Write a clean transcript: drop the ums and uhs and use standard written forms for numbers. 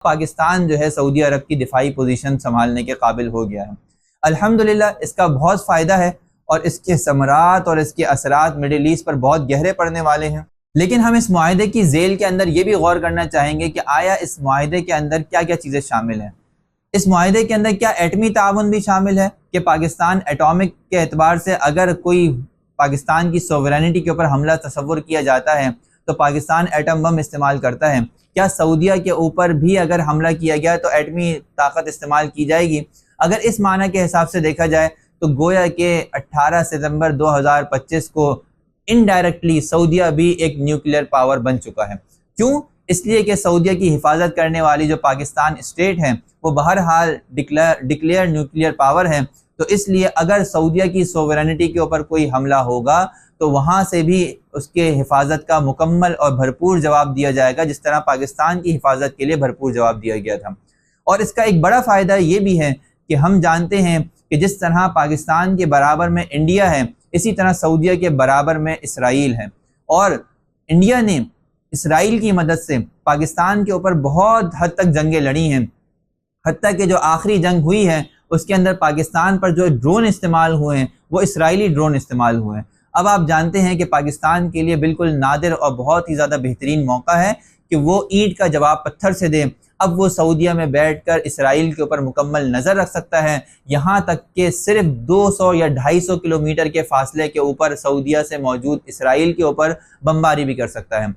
پاکستان جو ہے سعودی عرب کی دفاعی پوزیشن سنبھالنے کے قابل ہو گیا ہے۔ الحمدللہ اس کا بہت فائدہ ہے اور اس کے ثمرات اور اس کے اثرات مڈل ایسٹ پر بہت گہرے پڑنے والے ہیں، لیکن ہم اس معاہدے کی ذیل کے اندر یہ بھی غور کرنا چاہیں گے کہ آیا اس معاہدے کے اندر کیا کیا چیزیں شامل ہیں۔ اس معاہدے کے اندر کیا ایٹمی تعاون بھی شامل ہے کہ پاکستان ایٹامک کے اعتبار سے اگر کوئی پاکستان کی سوورینٹی کے اوپر حملہ تصور کیا جاتا ہے تو پاکستان ایٹم بم استعمال کرتا ہے، کیا سعودیہ کے اوپر بھی اگر حملہ کیا گیا تو ایٹمی طاقت استعمال کی جائے گی؟ اگر اس معنی کے حساب سے دیکھا جائے تو گویا کہ 18 ستمبر 2025 کو انڈائریکٹلی سعودیہ بھی ایک نیوکلیئر پاور بن چکا ہے۔ کیوں؟ اس لیے کہ سعودیہ کی حفاظت کرنے والی جو پاکستان اسٹیٹ ہے وہ بہرحال ڈکلیئر نیوکلیئر پاور ہے، تو اس لیے اگر سعودیہ کی سوورینٹی کے اوپر کوئی حملہ ہوگا تو وہاں سے بھی اس کے حفاظت کا مکمل اور بھرپور جواب دیا جائے گا، جس طرح پاکستان کی حفاظت کے لیے بھرپور جواب دیا گیا تھا۔ اور اس کا ایک بڑا فائدہ یہ بھی ہے کہ ہم جانتے ہیں کہ جس طرح پاکستان کے برابر میں انڈیا ہے، اسی طرح سعودیہ کے برابر میں اسرائیل ہے، اور انڈیا نے اسرائیل کی مدد سے پاکستان کے اوپر بہت حد تک جنگیں لڑی ہیں، حتیٰ کہ جو آخری جنگ ہوئی ہے اس کے اندر پاکستان پر جو ڈرون استعمال ہوئے ہیں وہ اسرائیلی ڈرون استعمال ہوئے ہیں۔ اب آپ جانتے ہیں کہ پاکستان کے لیے بالکل نادر اور بہت ہی زیادہ بہترین موقع ہے کہ وہ اینٹ کا جواب پتھر سے دے۔ اب وہ سعودیہ میں بیٹھ کر اسرائیل کے اوپر مکمل نظر رکھ سکتا ہے، یہاں تک کہ صرف 200 یا 250 کلومیٹر کے فاصلے کے اوپر سعودیہ سے موجود اسرائیل کے اوپر بمباری بھی کر سکتا ہے۔